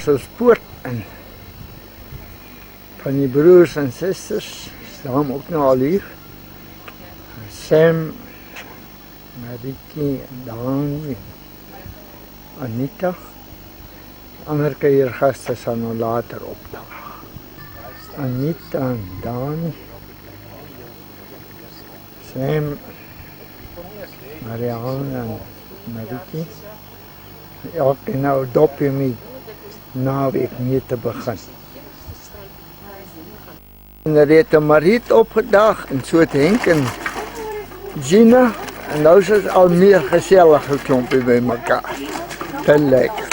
Ons poort en van die broers en susters staan ook nou al hier. Sam, Mariki en Dani en Anita. Ander kuiergaste sal nou later opdaag. Anita en Dani. Sam, Mariana en Mariki. Elke nou dopje met naweek mee te begin. En er het 'n Mariet opgedag en so het Henk en Gina. En nou is het al meer gesellige klompie by mekaar. Te lekker.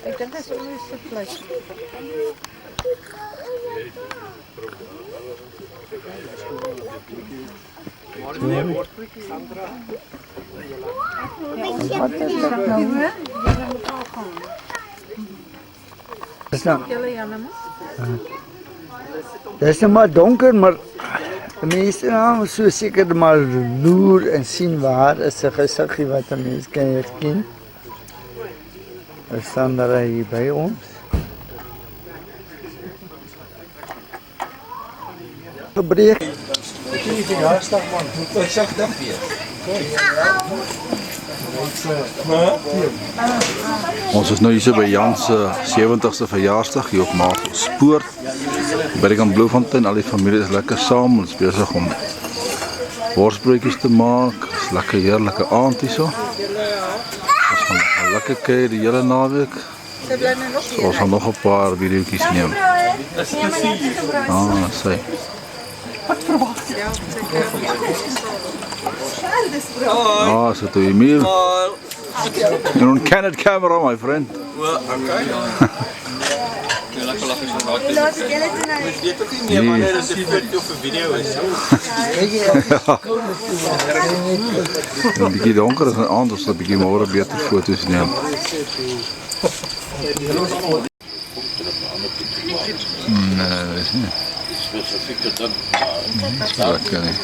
Ek dink dit is ongeveer so vleis. Wat is dit nou, hè? Julle moet al gaan. Dis nou, Julle Janne. dis nou maar donker, maar die mense nou so seker maar loer en sien waar is 'n gesiggie wat 'n mens kan herken. Sandra hier by ons. Gebreek. Ons is nou hier by Jan se 70ste verjaarsdag hier op Maartenspoort. By die kant Bloemfontein, al die familie is lekker saam. Ons is besig om worsbroodjies te maak. Dit is lekker heerlike aand hier so. Ons gaan lekker kuier die hele naweek. So, ons gaan nog 'n paar videoetjies neem. Ah, sê. Ah, so toe Emil. You're on candid camera, my friend. Well, okay. Een bietjie donker is 'n aand, ons sal 'n bietjie môre beter foto's neem. Nee, dis nie. Lekker nie.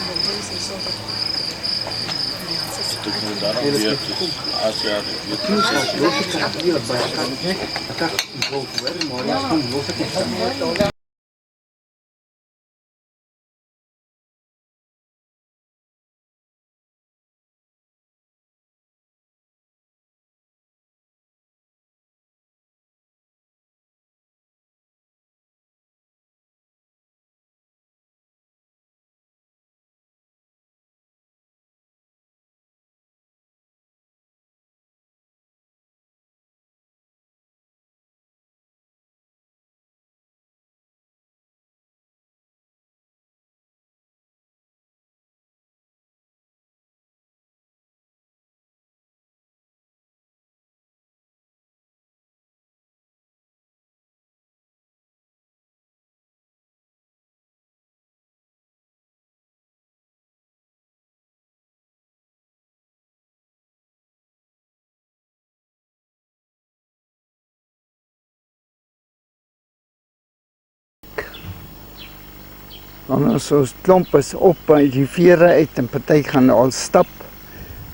Dan as ons klomp is op by die vere uit en party gaan al stap.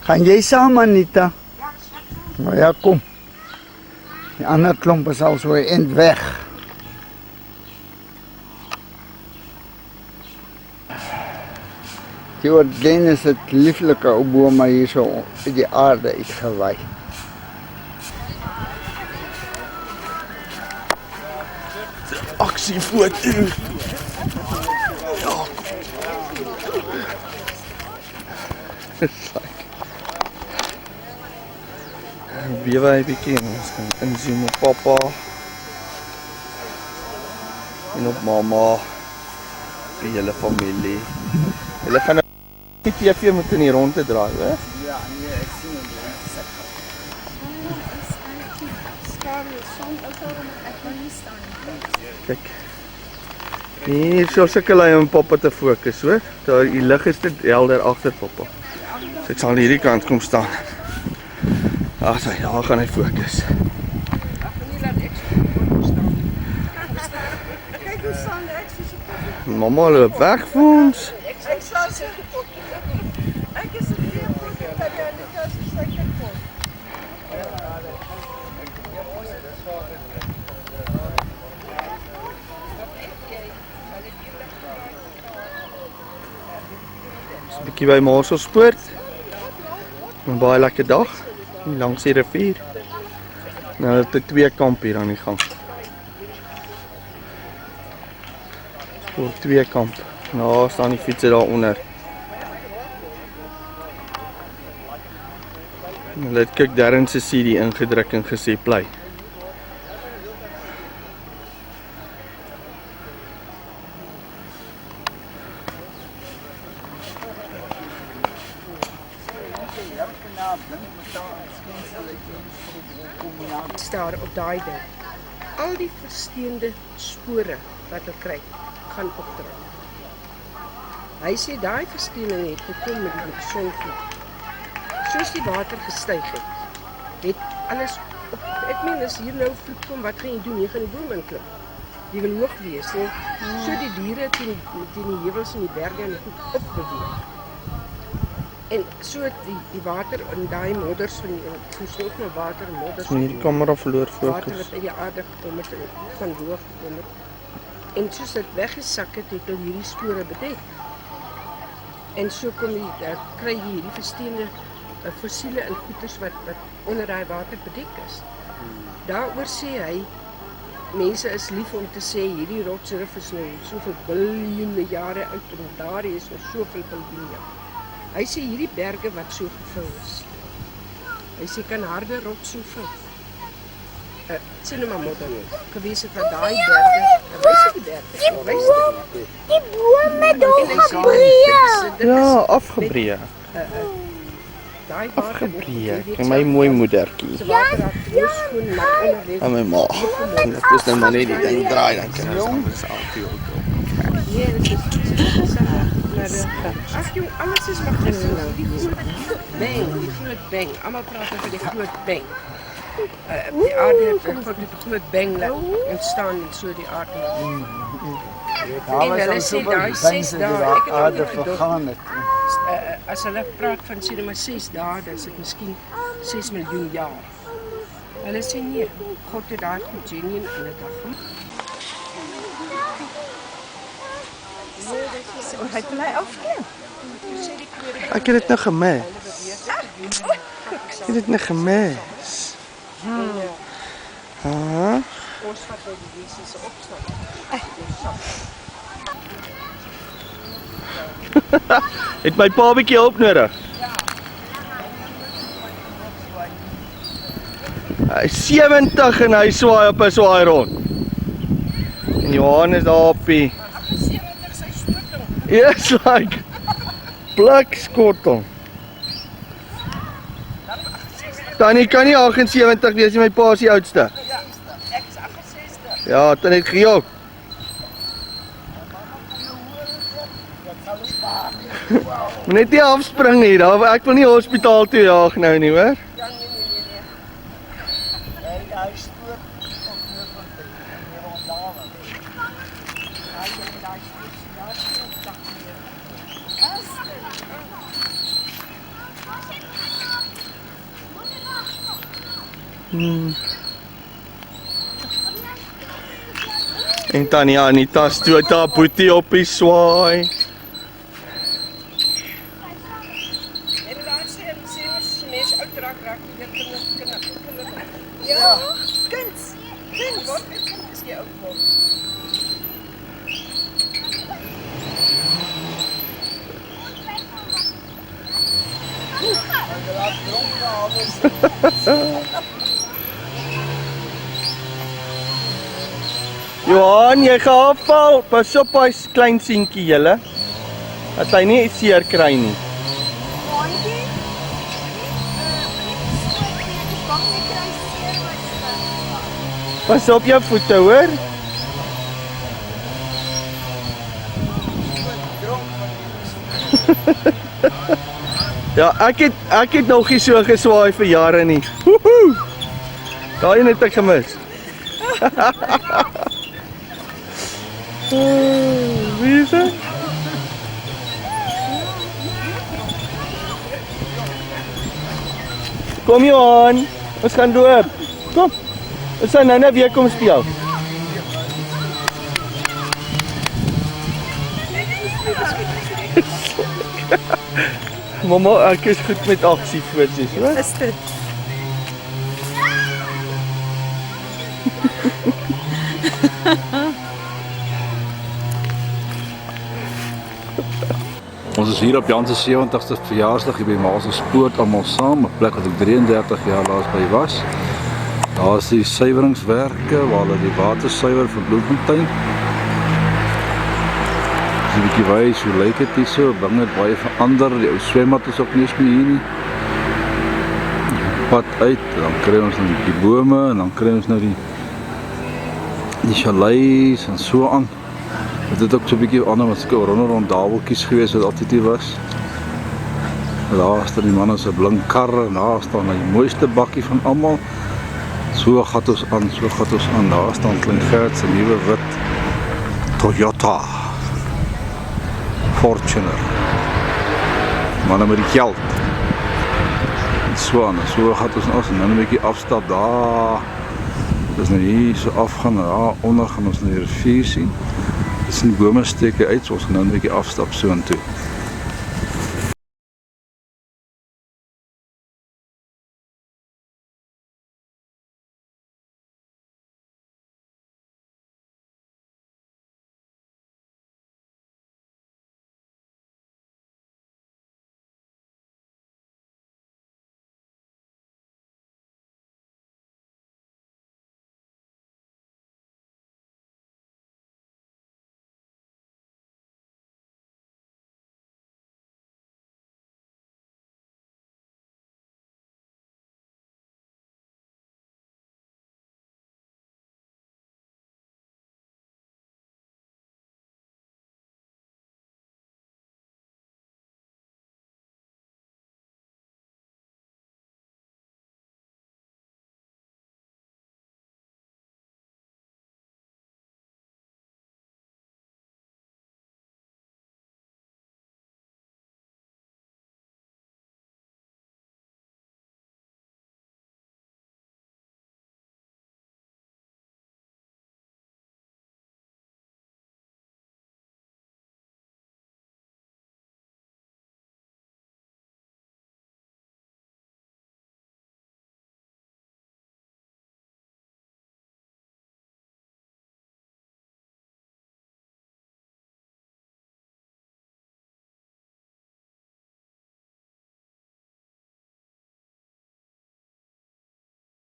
Gaan jy saam, Anita? Nou ja, kom. Die ander klomp is al so eind weg. Die oordeen is het lieflike ou bome hier so uit die aarde uitgewaai. Aksiefoto. Bewe hy bietjie en ons gaan inzoom op pappa en op mamma, die hele familie. Hulle gaan die TV moet in die rondte draai, hè? Ja, nee, ek sien hom sit. Kyk. Hier so sukkel hy om pappa te fokus, hoor. Daar die lig is dit helder agter pappa. So ek sal aan hierdie kant kom staan. Daar sy, daar gaan hy fokus. Mamma loop weg vir ons. Ek sal sê ek is 'n Bietjie by Marselspoort. 'n Baie lekker dag hier langs die rivier. Nou het ek 2 kamp hier aan die gang. Sport 2 kamp. Nou staan die fietsse daaronder. Hulle het kyk Darren se CD ingedruk en gesê play. Daar op daai ding. Al die versteende spore wat ek kry, gaan opdraai. Hy sê daai versteening het gekom met die sonvloed. Soos die water gestyg het alles op. Ek meen as hier nou vloed kom, wat gaan jy doen? Jy gaan die boom inklim. Jy wil hoog wees, hè? So die diere teen die heuwels en die berge en goed opbeweeg. En so die water in daai modders van die ook nou water en modders. Hierdie kamera verloor Water fokus. wat uit die aarde gekom het en van hoog gekom het. En soos dit weggesak het, het hulle hierdie spore bedek. En so kom kry jy hierdie versteende fossiele en goeders wat onder daai water bedek is. Daaroor sê hy, mense is lief om te sê hierdie rotsrif is nou soveel biljoene jare oud en daar is nog soveel biljoene jare. Hy sê hierdie berge wat so gevul is. Hy sê kan harde rots so vul. Sê nou maar modder gewees het wat daai berge, wys die berge, wys dit. Die bome doorbreek. Ja, afgebreek. Daai water Afgebreek. Kyk my mooi moedertjie. se water raak skoon maar onder lê. Aan my ma. En dit is nou maar net die ding draai dan kan ons Nee, dit is ag jong, alles is maar gister. Die groot bang. Almal praat oor die groot bang. Die aarde het die groot bang laat ontstaan en so die aarde. En hulle sê daai 6 dae, ek het aarde ook gedoen. vergaan het. As hulle praat van sê maar 6 dae, dan is dit miskien 6 miljoen jaar. Hulle sê nee, God het daar gegenien in 'n dag gemaak. Hy het my afgeneem. Ek het dit nou gemis. Ek het dit nou gemis. Ons wat by die Jesus se opstaan. Het my pa 'n bietjie hulp nodig? Hy is 70 en hy swaai op 'n swaai rond. En Johannes daar op die yes, like blik skottel. Tannie kan nie 78 wees, my pa is die oudste. Ek is 68. Ja, dit het gejok. Net nie afspring hier, ek wil nie hospitaal toe jaag nou nie, hoor. En Tannie Anita stoot haar boetie op die swaai. En daar sê ons mense oud raak weer kinders. Ja, kind. Wat is jy oud word? Johan, jy gaan afval. Pas op hy klein seentjie julle. Dat hy nie seer kry nie. Pas op jou voete, hoor. Ja, ek het nog nie so geswaai vir jare nie. Woehoe! Daai het ek gemis. Wie is dit? Kom Johan, ons gaan doop. Kom. Ons gaan nou weer kom speel. Mamma, ek is goed met aksiefoto's, hoor. Is dit? Ons is hier op Jan se 70ste verjaarsdag hier by Maas Poort almal saam, 'n plek wat ek 33 jaar laas by was. Daar is die suiweringswerke waar hulle die water suiwer vir Bloemfontein. Dis 'n bietjie wys, hoe lyk dit hier so? Dinge het baie verander, die ou swembad is ook nie eens meer hier nie. Pad uit, dan kry ons nou die bome en dan kry ons nou die chalets en so aan. Dit het ook so 'n bietjie ander wat skoon rond daveltjies gewees wat altyd hier was. Daar staan die manne se blink karre en daar staan die mooiste bakkie van almal. So gaan ons aan, so gaan ons aan. Daar staan Klein Gert se nuwe wit Toyota Fortuner. Manne met die geld. En so aan, so gaan ons af en dan 'n bietjie afstap daar. Dis nou hier so afgaan, daar onder gaan ons na die rivier sien. Dis die bome steek uit, so ons gaan nou 'n bietjie afstap so intoe.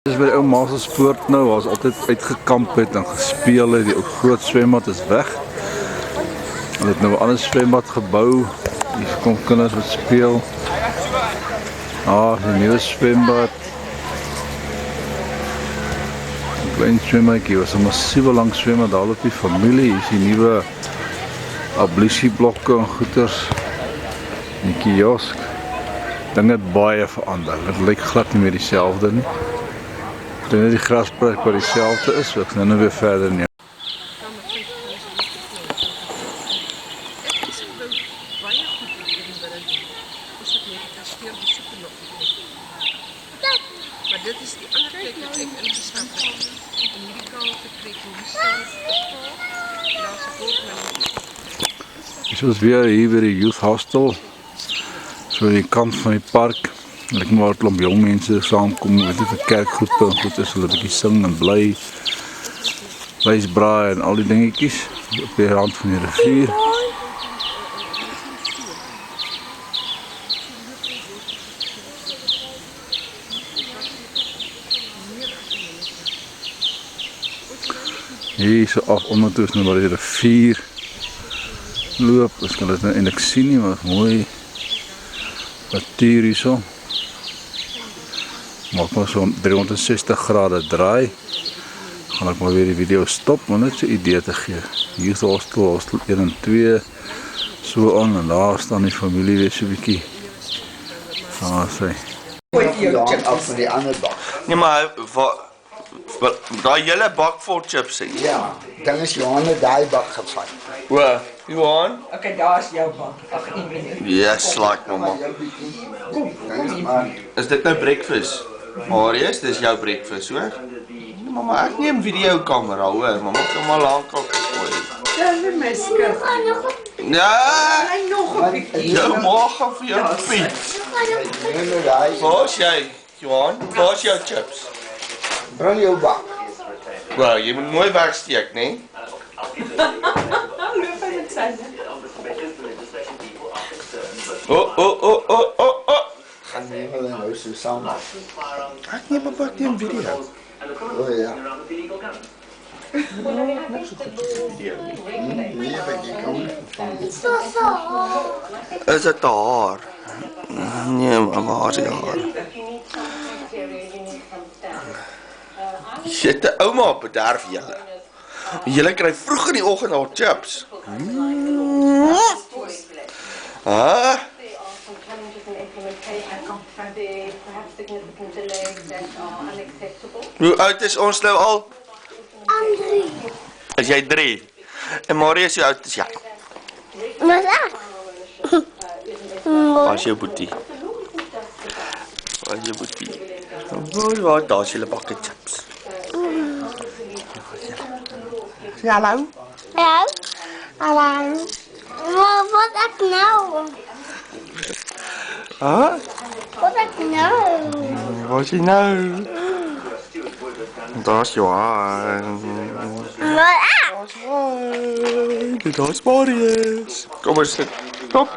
Dis by die ou Maas Poort nou, waar ons altyd uitgekamp het en gespeel het. Die ou groot swembad is weg. Hulle het nou 'n ander swembad gebou. Hier kom kinders wat speel. Die nuwe swembad. 'n Klein swemmetjie, was 'n massiewe lang swembad daar op die familie. Hier is die nuwe ablusieblokke en goeters. Die kiosk. Dinge het baie verander. Dit lyk glad nie meer dieselfde nie. Ek dink die grasperk wat dieselfde is, so ek gaan nou weer verder neem. Maar dit is die ander plek wat ek ingestap het. En hierdie kant getrek en hier staan daar's 'n bord. Dit is weer hier by die Youth Hostel. So die kant van die park. Ek moet 'n klomp jong mense saamkom met 'n kerkgroepe en goed is hulle 'n bietjie sing en bly. Vleisbraai en al die dingetjies op die rand van die rivier. Hier so af ondertoe is nou waar die rivier loop. Ons kan dit nou eintlik sien nie, maar mooi natuur hierso. Maak maar so 360 grade draai. Gaan ek maar weer die video stop om net so 'n idee te gee. Hier is hostel 1 en 2 so aan en daar staan die familie weer so 'n bietjie. Sê. Af van die ander bak. Nee, maar daai hele bak vol chips het. Ja, dan is Johan daai bak gevat. Waar? Johan? Okay, daar's jou bak. Ag, nee. Yes, like mamma. Is dit nou breakfast? Marius, dis jou breakfast, hoor? Mamma, ek neem videokamera, hoor. Mamma kan maar lank al geskooi. Ja, my skat. Nee, jou maag gaan vir jou piet. Waar is jy, Johan? Waar is jou chips? Bring jou bak. Wow, jy moet mooi wegsteek, né? Oh. Gaan nie hulle nou so saam. Ek neem 'n video. O ja. Is dit haar? Nee, maar waar is die haar? Shit, die ouma bederf julle. Julle kry vroeg in die oggend al chips. Ah? Hoe oud is ons nou al? 3. Is jy 3? En Marius, hoe oud is jy? Wat ek? Waar is jou boetie? Waar is jou boetie? Waar, daar is julle bakke chips. Sê hallo? Ja. Hallo. Wat ek nou? Huh? Wat ek nou? Waar is jy nou? Daar is Johan. Wat ek? Daar is Marius. Kom ons sit. Kom.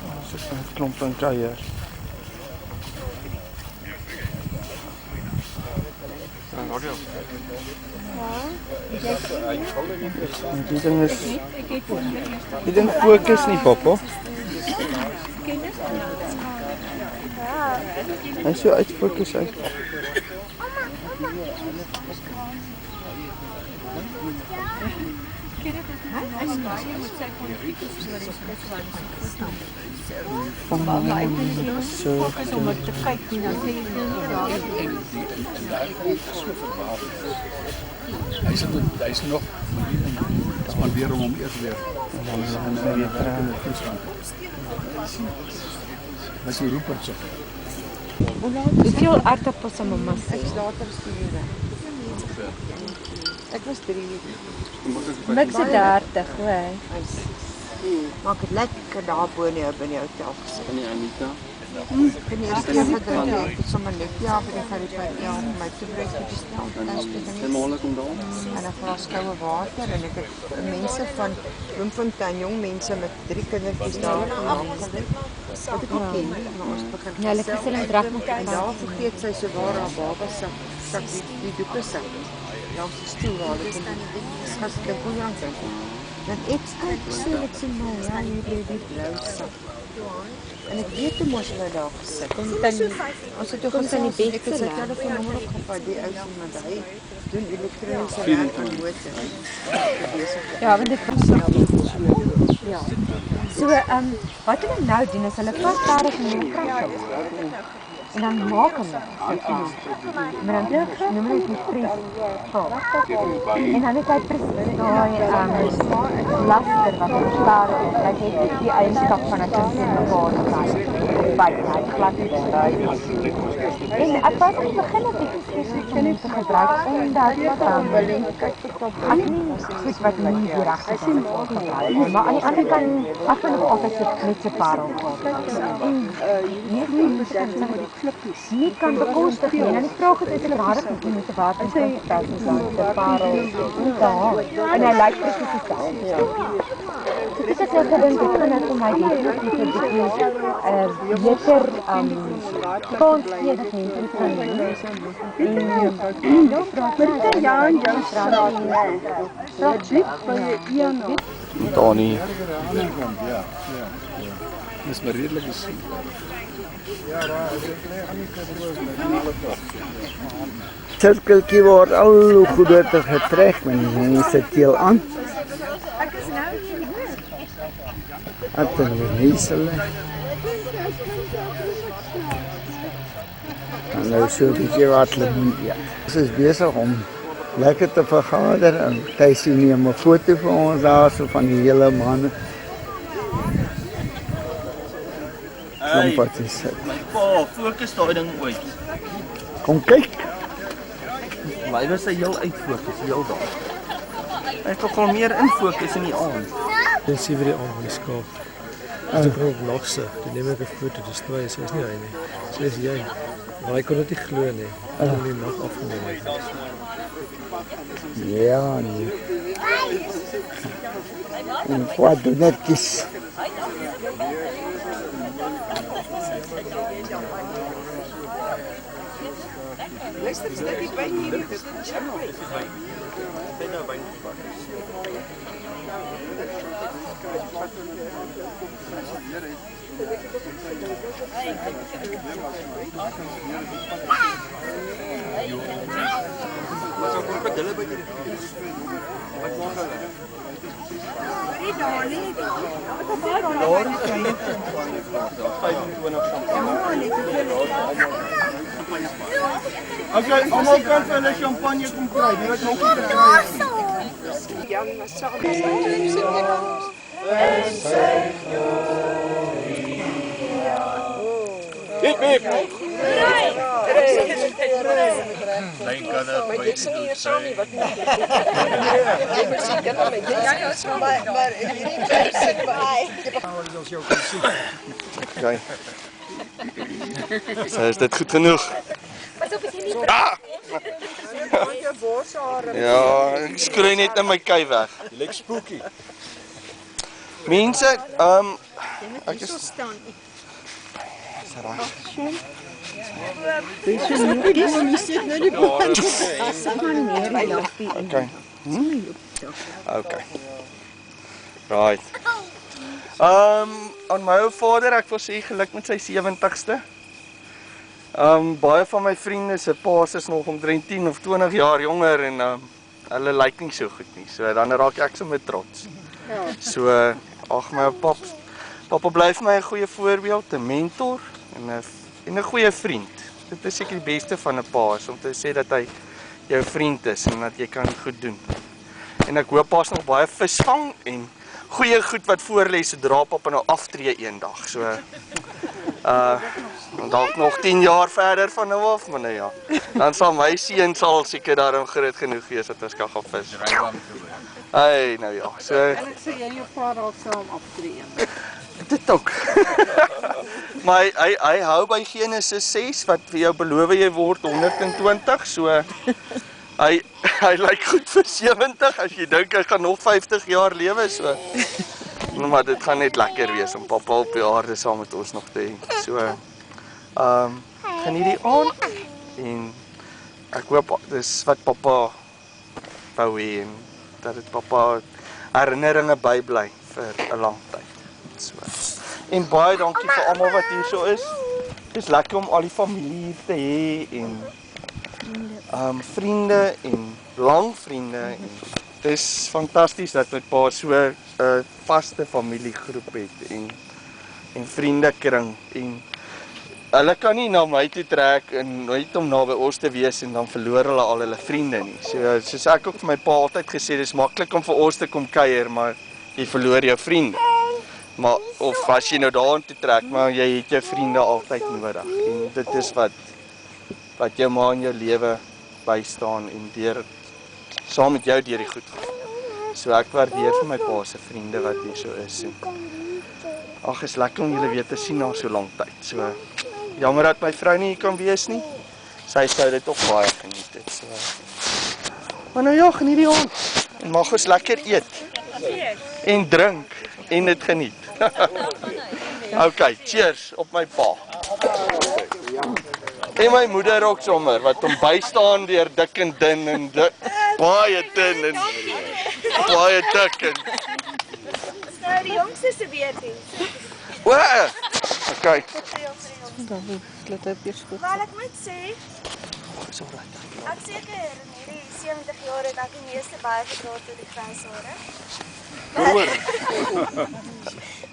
Ons sit met 'n klomp van kuier. Die ding fokus nie, papa. Hy is so uitfokus uit. Hy is nog spandeer om hom eers weer. Wat jy roep op. Hoeveel aardappels aan mamma se? Later stuur. Ek was 3. Niks se 30, hoor. Maak dit lekker daar bo in die hotel gesit. En die Anita. En die eerste keer gedrink ek het sommer net by die Gariepad my toebreek bestel. Kom daar. En 'n glas koue water en ek het mense van Bloemfontein, jong mense met 3 kindertjies daar afgelê. Wat ek nie ken nie, maar ons begin. Ja, hulle het gesê hulle drag nog En daar vergeet sy so waar haar baba sak die doeke sak. Langs die stoel waar hulle kom. Skas ek kon lank dink. Dat ek sê ek sien maar ja, hier die blou sak. En ek weet hoe mos hulle daar gesit. Ons het toe gesin die beste. Ek het sy telefoonnommer opgevat, die ou van Madai. Doen elektroniese werk aan motor. Ja, want dit was ja. So, wat hulle nou doen is hulle vat daar in die krag. En dan maak hulle maar dan noem hulle dit vries. En dan het hy presies daai laster wat op staar het. Hy het die eienskap van 'n kind in mekaar gekry. Hy glad nie daai. En ek was aan die begin het ek spesifiek te gebruik omdat ek nie goed wat nie die regte is. Maar aan die ander kant ek vind nog altyd net so parel gehad. En nie kan bekostig nie. En die vraag is hulle regtig moet te water sê die parel en hy lyk presies dieselfde. Dit is net gedink ek kan net vir my definitief 'n bietjie beter kans gee dat mense dit kan doen. Ja, en jou straat. Tony. Dis maar redelik is. Cirkeltjie word al hoe groter getrek met die mense teel aan. At en meesele. En nou so 'n bietjie wat hulle moet ja. Ons is besig om lekker te vergader en Tuisie neem 'n foto vir ons daar so van die hele manne. Klompatjie sit. My pa, fokus daai ding ooit. Kom kyk. Maar hy was hy heel uitfokus, heel daar. Hy tog al meer infokus in die aand. Dan sien we die aan die skaap. As ek nog nagse, dan neem ek 'n foto, dis twee, sy is nie hy nie. Sy is jy. Maar ek kon dit nie glo nie. Ek het die nag afgeneem het. Ja, nee. En wat doen netjies. Luister, is dit die wyn hier? Okay, almal kan vir hulle champagne kom kry. Jy weet nog nie kry. Jan was saam. Hip hip. Maar ek sing hier saam nie wat nie. Ek moet sien julle met jy. Ja, so maar hierdie tyd sit by. Okay. So is dit goed genoeg? Ja, ek skroei net in my kei weg. Jy lyk spooky. Mense, ek is staan. Okay. Okay. Right. Aan my ou vader, ek wil sê geluk met sy 70ste. Baie van my vriende se paas is nog omtrent 10 of 20 jaar jonger en hulle lyk nie so goed nie. So dan raak ek sommer trots. So ag my pappa bly vir my 'n goeie voorbeeld, 'n mentor en 'n goeie vriend. Dit is seker die beste van 'n pa, om te sê dat hy jou vriend is en dat jy kan goed doen. En ek hoop pa's nog baie visvang en goeie goed wat voorlê sodra pappa nou aftree eendag. So dalk nog 10 jaar verder van nou af, maar nou ja. Dan sal my seun seker daarom groot genoeg wees dat ons kan gaan vis. Hey, nou ja. So En ek sê jy jou pa dalk saam aftree. dit ook. Maar hy hou by Genesis 6 wat vir jou beloof jy word 120, so hy lyk goed vir 70 as jy dink hy gaan nog 50 jaar lewe, so. Maar dit gaan net lekker wees om pappa op die aarde saam met ons nog te hê. So geniet die aand en ek hoop dis wat pappa wou hê en dat dit pappa herinneringe bybly vir 'n lang tyd. So. En baie dankie vir almal wat hier so is. Dis lekker om al die familie hier te hê en vriende en lang vriende en dis fantasties dat my pa so 'n vaste familiegroep het en vriendekring en hulle kan nie na my toe trek en nooit om naby ons te wees en dan verloor hulle al hulle vriende nie. So soos ek ook vir my pa altyd gesê, dis maklik om vir ons te kom kuier, maar jy verloor jou vriende. Maar of as jy nou daartoe trek, maar jy het jou vriende altyd nodig. En dit is wat jou ma in jou lewe bystaan en saam met jou deur die goed gaan. So ek waardeer vir my pa se vriende wat hier so is. Ag, is lekker om julle weer te sien na so lank tyd. So jammer dat my vrou nie hier kan wees nie. Sy sou dit ook baie geniet het. So. Maar nou ja, geniet die aand. En mag ons lekker eet. En drink en dit geniet. Okay, cheers op my pa. En my moeder ook sommer wat hom bystaan deur dik en dun en baie dun en baie dik en Nou, die jongste se beertjie. Wow. Okay. Maar ek moet sê, ek seker in hierdie 70 jaar het ek die meeste baie gedra tot die gryshare.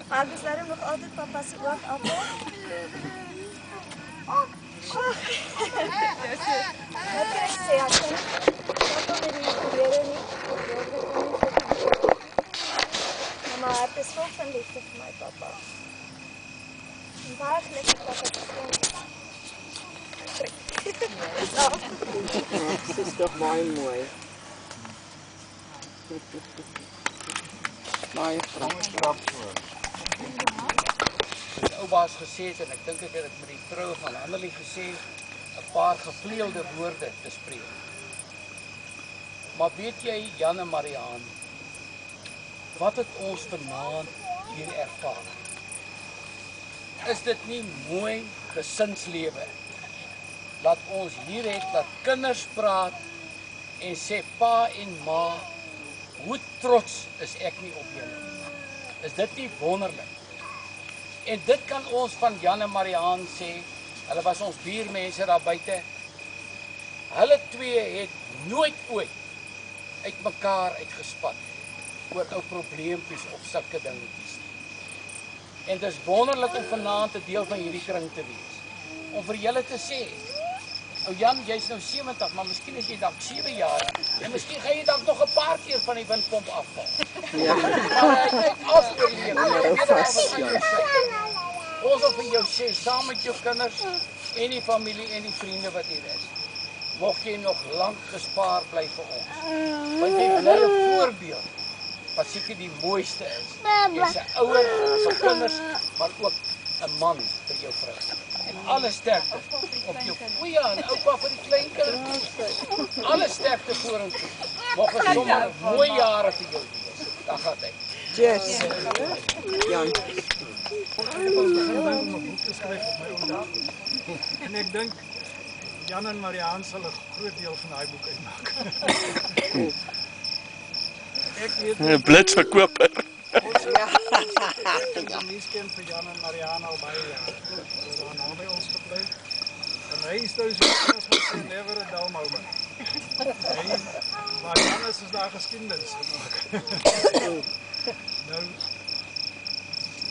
Maar ek is daarom nog altyd papa se oog appel. Wat kan ek sê? Ek kan papa met die klere nie. Maar het is vol van liefde vir my papa. En baie gelukkig dat ek Dis tog baie mooi. Baie Oubaas gesê het, en ek dink ek het dit met die troue van Annelie gesê, 'n paar gevleelde woorde te spreek. Maar weet jy, Jan en Mariaan, wat het ons vanaand hier ervaar? Is dit nie mooi gesinslewe? Dat ons hier het, dat kinders praat en sê, pa en ma, hoe trots is ek nie op julle? Is dit nie wonderlik? En dit kan ons van Jan en Mariaan sê, hulle was ons buurmense daar buite. Hulle twee het nooit ooit uit mekaar uitgespat oor ou probleempies of sulke dingetjies. En dis wonderlik om vanaand 'n deel van hierdie kring te wees. Om vir julle te sê, ou Jan, jy's nou 70, maar miskien is jy dalk 7 jaar. En miskien gaan jy dalk nog 'n paar keer van die windpomp afval. Ja. Maar jy het afgeleef. Ons wil vir jou sê, saam met jou kinders en die familie en die vriende wat hier is, mocht jy nog lank gespaar bly vir ons. Want jy bly 'n voorbeeld wat seker die mooiste is. Jy's 'n ouer vir kinders, maar ook 'n man vir jou vrou. En alle sterkte op jou goeie en oupa vir die kleinkinders. Alle sterkte vorentoe. Mag er sommer mooi jare vir jou wees. Daar gaat hy. Yes. Jan. Ek het ons begin om 'n boek te skryf op my oom dag. En ek dink Jan en Mariaan sal 'n groot deel van daai boek uitmaak. Ek weet Blitsverkoper. ek het ken vir Jan en Mariaan al baie jare. Hulle was naby ons gebly. En hy is nou so ons gesê never a dull moment. Maar Jan is daar geskiedenis gemaak. Nou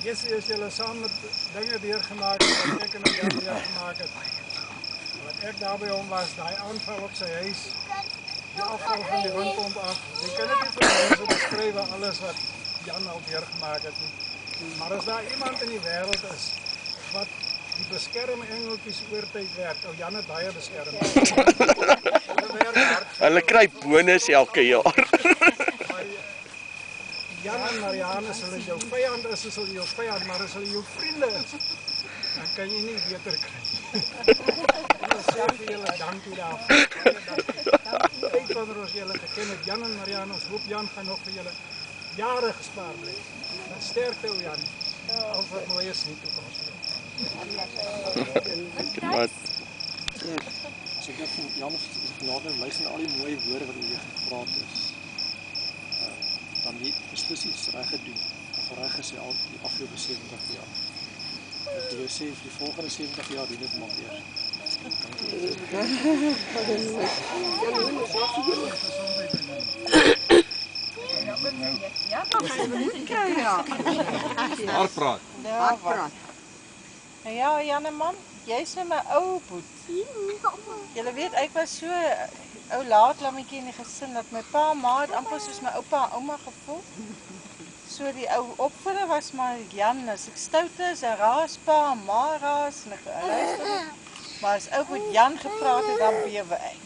Jessie is julle saam met dinge deurgemaak wat ek en Jan deurgemaak het. Wat ek daar by hom was, daai aanval op sy huis, die afval van die windpomp af. Jy kan dit nie vir mense beskryf alles wat Jan al deurgemaak het nie. Maar as daar iemand in die wêreld is wat die beskermengeltjies oortyd werk, ou Jan het baie beskerm. Hulle kry bonus elke jaar. Jan en Mariaan, as hulle jou vyand is, is hulle jou vyand, maar as hulle jou vriende is, dan kan jy nie beter kry. En ons sê vir julle dankie daarvoor. Kyk wanneer ons julle geken het, Jan en Mariaan, ons hoop Jan gaan nog vir julle jare gespaar bly. En sterkte ou Jan, al wat mooi is nie toekoms. Wat? As ek van Jan nader luister na al die mooi woorde wat hier gepraat is, dan die beslis iets reg gedoen. Of reg gesê al die afgelope 70 jaar. Ek wil sê vir die volgende 70 jaar doen dit maar weer. Hartpraat. Ja, Janneman, jy's nou my ou boet. Julle weet ek was so ou laatlammetjie in die gesin dat my pa en ma het amper soos my oupa en ouma gevoel. So die ou opvoeder was maar Jan, as ek stout is, 'n raas pa en ma raas en ek luister. Maar as ou met Jan gepraat het, dan bewe ek.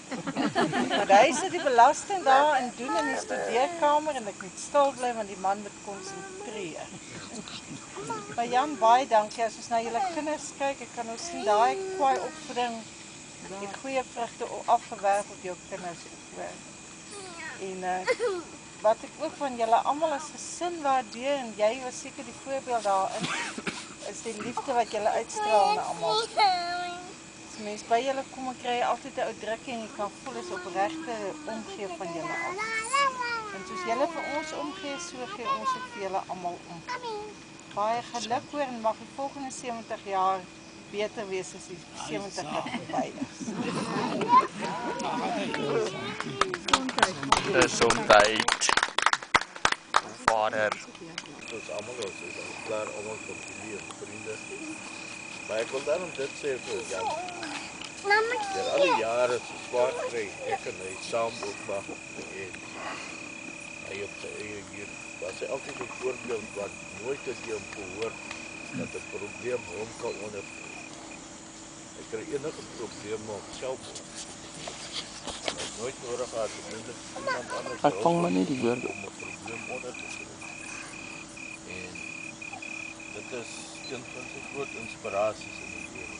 Maar hy sit die belasting daar en doen in die studeerkamer en ek moet stil bly want die man moet konsentreer. Maar Jan, baie dankie. As ons na julle kinders kyk, ek kan nou sien daai kwaai opvoeding die goeie vrugte afgewerp op jou kinders. En wat ek ook van julle almal as gesin waardeer en jy was seker die voorbeeld daarin, is die liefde wat julle uitstraal na almal. As mens by julle kom en kry altyd 'n ou drukkie en jy kan voel is opregte omgee van julle af. En soos julle vir ons omgee, so gee ons vir julle almal om. Baie geluk hoor en mag die volgende 70 jaar beter wees as die 70 wat verby is. Gesondheid. Vader. Ons almal is klaar almal vir familie en vriende. Maar ek wil daarom dit sê vir Jan. Deur al die jare so swaar kry, ek en hy saam opwag en hy op sy eie hier was hy altyd 'n voorbeeld wat nooit het jy hom gehoor dat 'n probleem hom kan ondervra. Ek kry enige probleme op selfmoord. nooit nodig gehad om iemand anders Ek vang maar net die woorde. om 'n probleem onder te kry. En dit is een van sy groot inspirasies in die lewe.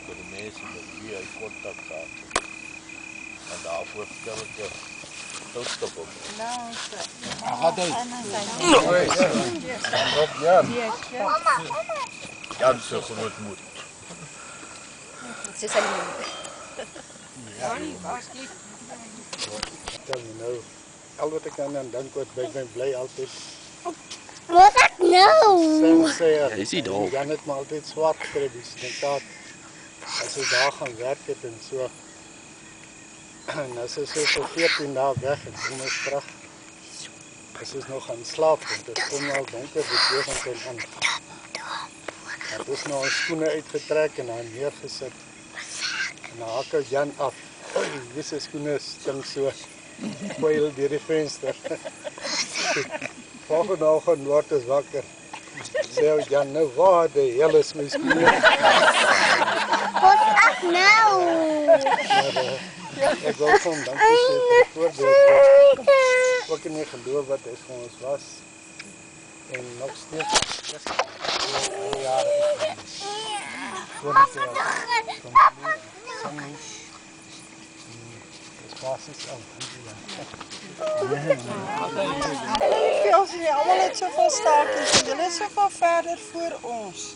Vir die mense met wie hy kontak gehad het. En daarvoor vertel ek 'n boodskap op. Gaat hy? Jan se groot moed. Dis al nie. Tel jy nou, al wat ek aan dink wat by my bly altyd. Wat ek nou? Sê, Jy sien daar. Jan het maar altyd swart gekry, die stinkaat. As hy daar gaan werk het en so. En as hy so 14 dae weg en kom hy terug. As hy nog gaan slaap, want dit kom al donker die tegenkom aan. Het is nou ons skoene uitgetrek en dan neergesit. En dan hak ek Jan af. Wie se skoene stink so. Spoil deur die venster. Volgende oggend word ons wakker. Sê ou Jan, nou waar die hel is my skoene? Wat ek nou? Ek wil van dankie sê vir die voorbeeld. Ook in die geloof wat hy vir ons was. En nog steeds. Ja. Als jullie allemaal net zoveel stakies en jullie zoveel verder voor ons.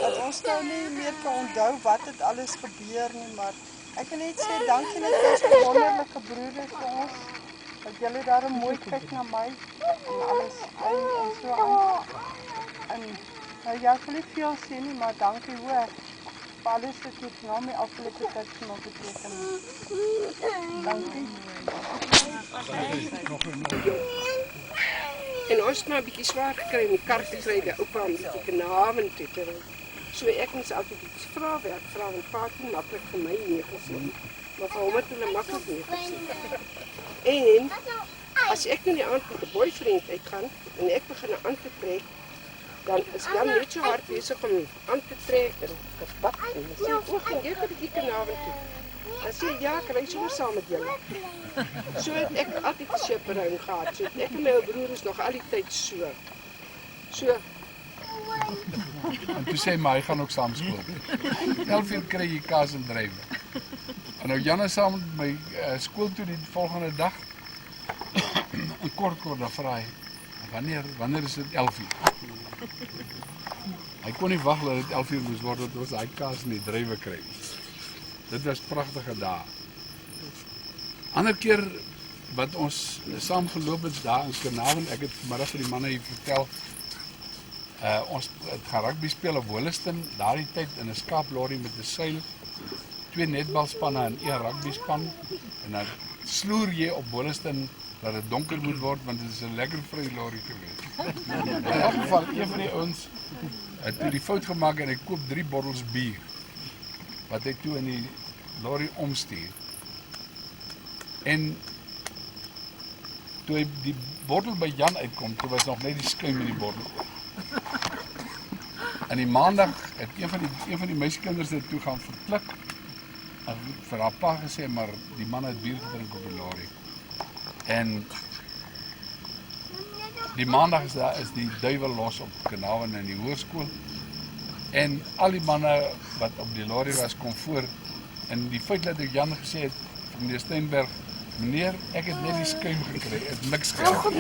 Dat ons nou niet meer kan onthou wat het alles gebeur nie, maar ek wil net sê dankie dat jy so wonderlike broeder vir ons. Dat jullie daarom mooi kyk na my en alles en so aan. En nou ja, ek wil nie veel sê nie, maar dankie hoor. Vir alles wat jy na my afgelope tyd vir my beteken het. Dankie. En ons het maar 'n bietjie swaar gekry om die kar te kry, die oupa om die Kanaven toe te ry. So ek moes altyd iets vra en pa het nie maklik vir my neergesit. Maar vir hom het hulle maklik neergesit. En as ek nou die aand met 'n boyfriend uitgaan en ek begin aan te trek, dan is Jan net so hard besig om aan te trek en te bak. En dan sê ek, gaan jy vir die Kanaven toe? Dan sê ek, ja, ek ry sommer saam met julle. So het ek altyd 'n chaperone gehad. So ek en my broer is nog al die tyd so. En toe sê my, hy gaan ook saam skool. 11:00 kry jy kaas en drywe. En nou Jan is saam met my skool toe die volgende dag. En kort dan vra hy, wanneer is dit 11:00? Hy kon nie wag dat dit 11:00 moes word, dat ons hy kaas en die drywe kry. Dit was pragtige dae. Ander keer wat ons saam geloop het daar in Kanaven, ek het vanmiddag vir die manne hier vertel, ons het gaan rugby speel op Wolliston, daardie tyd in 'n skaaplorry met 'n seil, 2 netbalspanne en 1 rugbyspan, en dan sloer jy op Wolliston dat dit donker moet word, want dit is 'n lekker vry lorry geweest. In elk geval, een van die ouens het toe die fout gemaak en hy koop 3 bottels bier, wat hy toe in die lorry omstuur. En toe hy die bottel by Jan uitkom, toe was nog net die skuim in die bottel. En die maandag het een van die meisiekinders dit toe gaan verklik en vir haar pa gesê, maar die man het bier gedrink op die lorry. En die maandag is die duiwel los op Kanaven in die hoërskool. En al die manne wat op die lorry was, kom voor. En die feit dat Jan gesê het, vir meneer Steinberg, meneer, ek het net die skuim gekry, het niks gehad.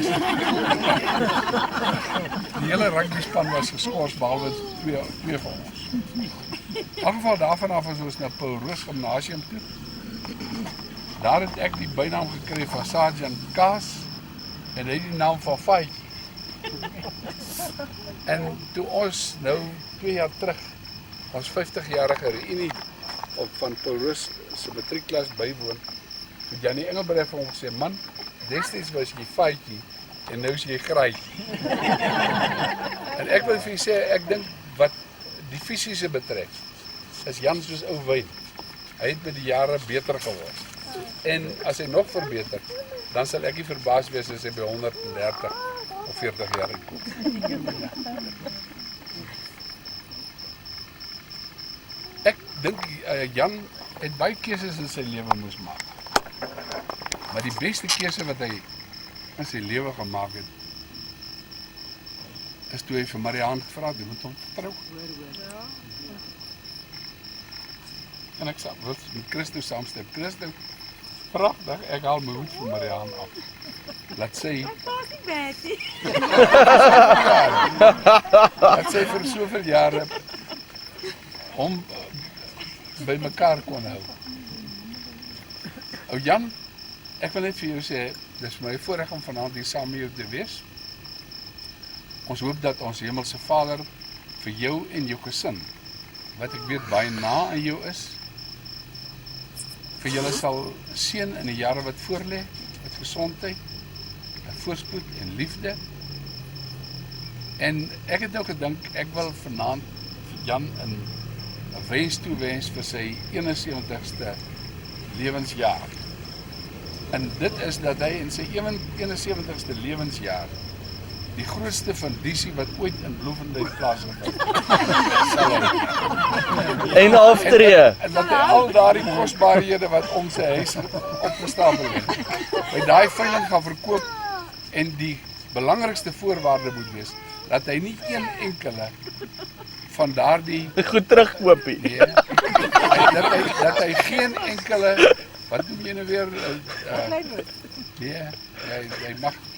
Die hele rugbyspan was geskort, behalwe twee van ons. In elk geval daarvan af is ons na Paul Roos Gymnasium toe. Daar het ek die bynaam gekry van Sergeant Kaas, en hy die naam van Faitjie. En toe ons nou 2 jaar terug, ons 50-jarige reunie op van Paul Roos se matriekklas bywoon, het Janie Engelbreg vir hom gesê, man, destyds was jy Faitjie en nou is jy Graaitjie. En ek wil vir jy sê, ek dink wat die fisiese betref, is Jan soos ou wyn. Hy het met die jare beter geword. En as hy nog verbeter, dan sal ek nie verbaas wees as hy by 130 of 40 jaar uitkom. Ek dink Jan het baie keuses in sy lewe moes maak. Maar die beste keuse wat hy in sy lewe gemaak het, is toe hy vir Mariaan gevra het, moet hom trou. En ek wil met Christo saamstem. Christo, pragtig, ek haal my hoed vir Mariaan af. Laat sy laat sy vir soveel jare hom by mekaar kon hou. Ou Jan, ek wil net vir jou sê, dis my voorreg om vanaand hier saam met jou te wees. Ons hoop dat ons Hemelse Vader vir jou en jou gesin, wat ek weet baie na aan jou is, vir julle sal seën in die jare wat voorlê, met gesondheid, met voorspoed en liefde. En ek het nou gedink, ek wil vanaand vir Jan 'n wens toewens vir sy 71ste lewensjaar. En dit is dat hy in sy 71ste lewensjaar die grootste fundisie wat ooit in Bloemfontein plaasgevind sal hê. En aftree. En dat hy al daardie kosbarehede wat om sy huis opgestapel het, by daai veiling gaan verkoop, en die belangrikste voorwaarde moet wees, dat hy nie een enkele van daardie goed terugkoop nie. Nee, dat hy geen enkele, wat noem jy nou weer, nee,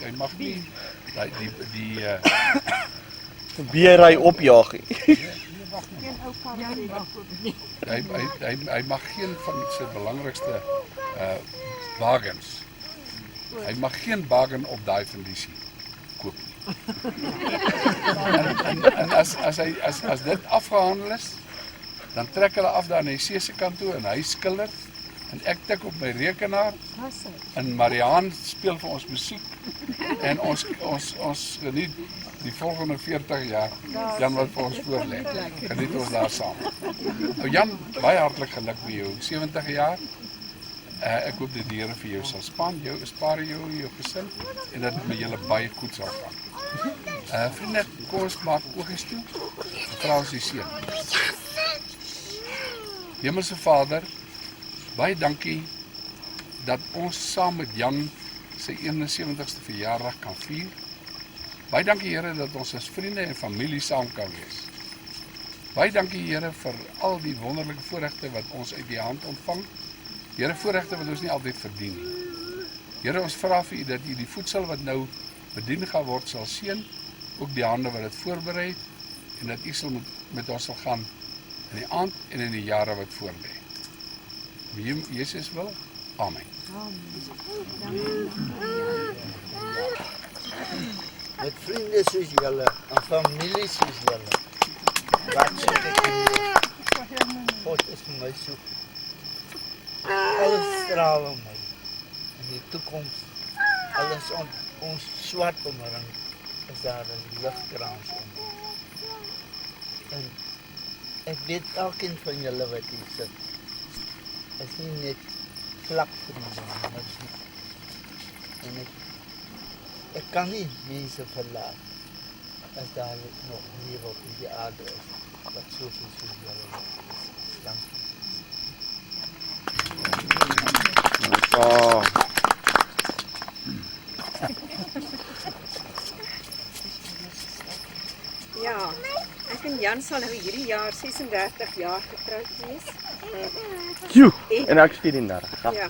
hy mag nie die beer hy opjaag nie. Hy mag geen van sy belangrikste wagens, hy mag geen wagen op daai fundisie koop nie. En as dit afgehandel is, dan trek hulle af daar na die see se kant toe en hy skilder en ek tik op my rekenaar en Mariaan speel vir ons musiek en ons geniet die volgende 40 jaar Jan wat vir ons voorlê. Geniet ons daar saam. Nou Jan, baie hartlik geluk met jou 70 jaar. Ek hoop dat die Here vir jou sal spaar jou gesin en dat dit met julle baie goed sal gaan. Vriende, kom ons maak oogies toe. Vra ons die seën. Hemelse Vader, baie dankie dat ons saam met Jan sy 71ste verjaardag kan vier. Baie dankie Here dat ons as vriende en familie saam kan wees. Baie dankie Here vir al die wonderlike voorregte wat ons uit die hand ontvang. Here, voorregte wat ons nie altyd verdien nie. Here, ons vra vir U dat U die voedsel wat nou bedien gaan word sal seën, ook die hande wat dit voorberei het, en dat U sal met ons sal gaan in die aand en in die jare wat voorlê. Wie Jesus wil. Amen. Met vriende soos julle, en familie soos julle, wat soek ek nie. God is vir my soek. Alles straal om my. In die toekoms, alles om ons swart omring, is daar 'n ligkrans om. En ek weet elkeen van julle wat hier sit, is nie net vlak vriende, maar diep. En ek kan nie mense verlaat, as daar nog lewe op die aarde is, wat soveel soos julle is. Dankie. Ja, ek en Jan sal nou hierdie jaar 36 jaar getroud wees. Joe, en ek is 34. Ja.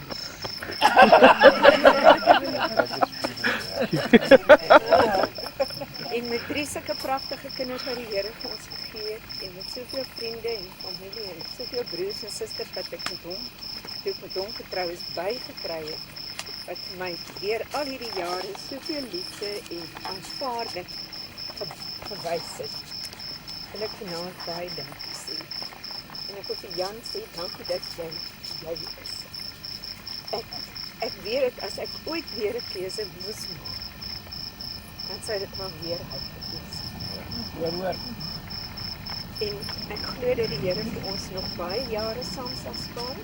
En met 3 sulke pragtige kinders wat die Here vir ons gegee het, en met soveel vriende en familie en soveel broers en susters wat ek met hom, toe ek met hom getrou is, bygekry het, wat vir my deur al hierdie jare soveel liefde en aanvaarding gewys het. En ek vanaand baie dankie sê. En ek wil vir Jan sê, dankie dat jy is. Ek weet het, as ek ooit weer 'n keuse moes maak, dan sou dit maar weer hy gewees. Hoor. En ek glo dat die Here vir ons nog baie jare saam sal spaar.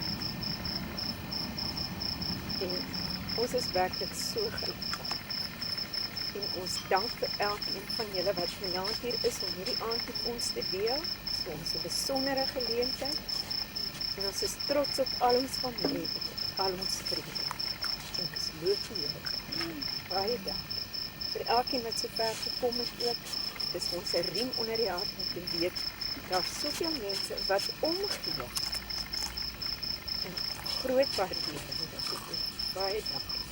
En ons is werklik so gelukkig. En ons dank vir elkeen van julle wat vanaand hier is om hierdie aand met ons te deel. Dit is vir ons 'n besondere geleentheid. En ons is trots op al ons familie, op al ons vriende. beloof vir jou. Baie dankie. Vir elkeen wat so ver gekom het ook, dis ons 'n riem onder die hart om te weet, daar's soveel mense wat omgee. En groot waardering wat dit doen. Baie dankie.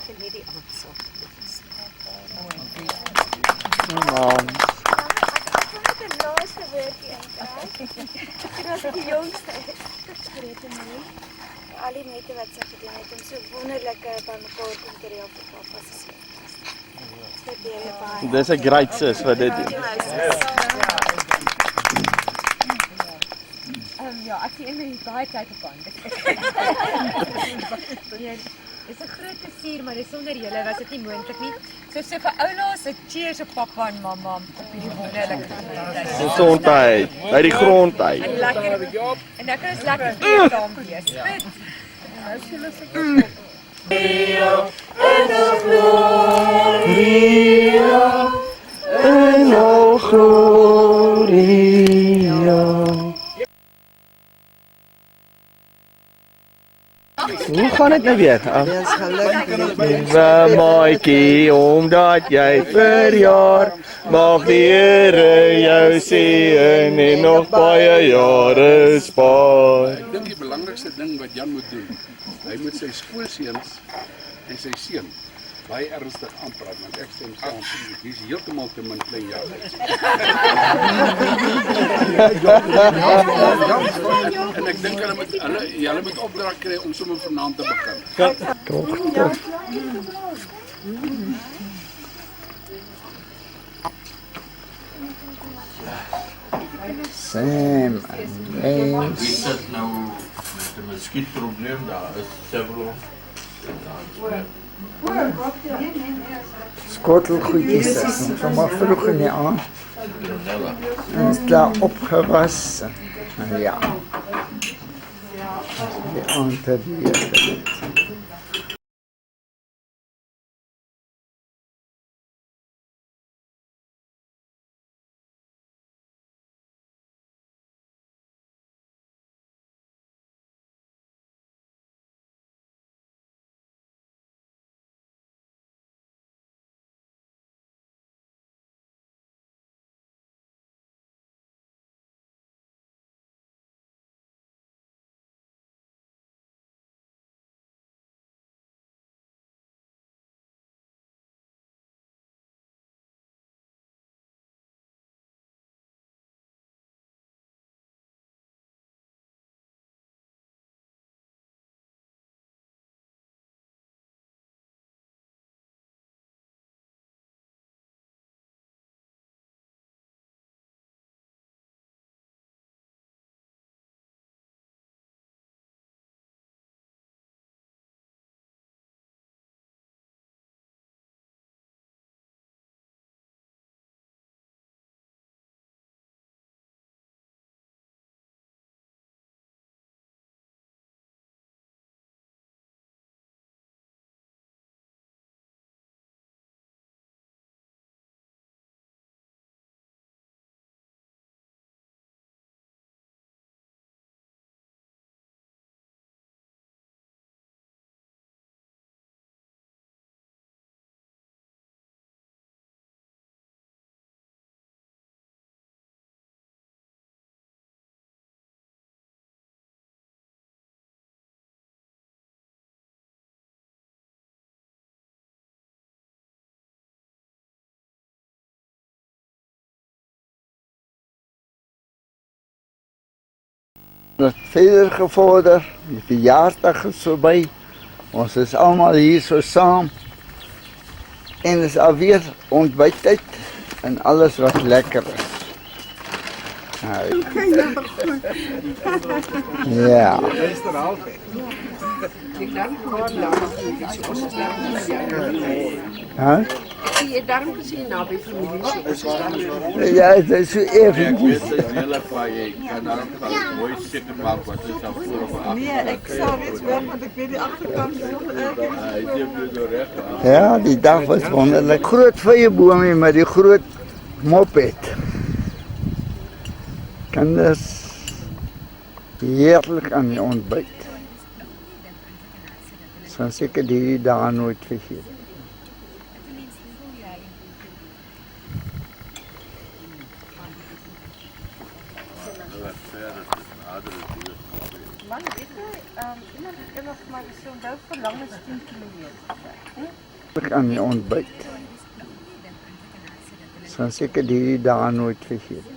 Geniet die aand saam. Ek het 'n laaste woordjie inkry. Dit was die jongste. Grete Marie. Al die nette wat sy gedoen het om so wonderlike bymekaar kom te reël vir pappa se seun. Dis 'n great sis wat dit doen. Ja, ek sien nie baie tyd op aan. Dis 'n groot plesier, maar sonder julle was dit nie moontlik nie. So vir oulaas 'n cheers op pappa en mamma op hierdie wonderlike Gesondheid, uit die grond uit. En lekker. En dan kan ons lekker eet saam wees. Goed. En al gloria. Hoe gaan dit nou weer? Wees gelukkig. Liewe maatjie, omdat jy verjaar, mag die Here jou seën en nog baie jare spaar. Ek dink die belangrikste ding wat Jan moet doen, hy moet sy skoolseuns en sy seun baie ernstig aanpraat, want ek stem saam, hier is heeltemal te min klein jaar. En ek dink hulle moet opdrag kry om sommer vanaand te begin. Toch. Sam en Wie sit nou met 'n muskietprobleem, daar is several. skottelgoedjies is sommer vroeg in die aand. En is klaar opgewas. En ja. Die aand het weer. Het verder gevorder, die verjaardag is voorbij. Ons is allemaal hier zo saam. En het is alweer ontbijttijd en alles wat lekker is. Ja. Huh? Zie je daarom gezien nou bij familie? Ja, het is zo eventjes. Nee, ik zou iets wel, want ik weet die achterkant nog ergens. Ja, die dag was wonderlijk. Groot vijeboomie met die groot moped. Kinders heerlijk aan die ontbijt. Gaan seker die dae nooit vergeet. Man, weet jy, iemand het eendag vir my gesê, onthou verlang is 10 kilometer. Aan die ontbyt. Gaan seker die dae nooit vergeet.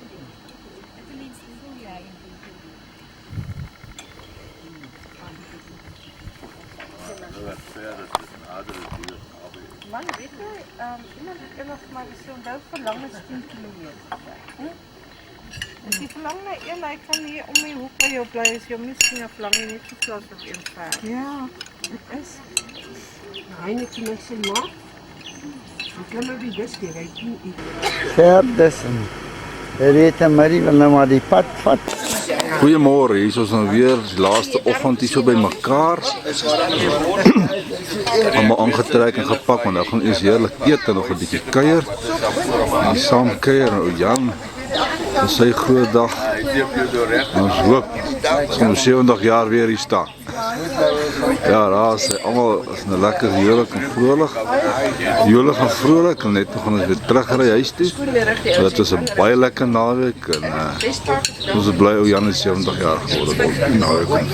Man, weet jy, iemand het eendag vir my gesê, onthou verlang is 10 kilometer. As jy verlang na een, hy kan hier om die hoek by jou bly, as jy hom nie sien, dan verlang jy net so plaas op een ver. Ja, dit is. Heineke met sy maat. Hy klim op die bus weer, hy doen iets. Gerdes en Rita Marie wil nou maar die pad vat. Goeiemôre, hier is ons nou weer die laaste oggend hier so by mekaar. Allemaal aangetrek en gepak, want nou gaan ons heerlik eet en nog 'n bietjie kuier. En saam kuier en Jan, en sy groot dag. En ons hoop, ons gaan 70 jaar weer hier staan. Ja, daar is allemaal lekker heerlik en vrolik. Jolig en vrolik en net nog gaan ons weer terugry huis toe. So dit was 'n baie lekker naweek en ons is bly Jan is 70 jaar geworden.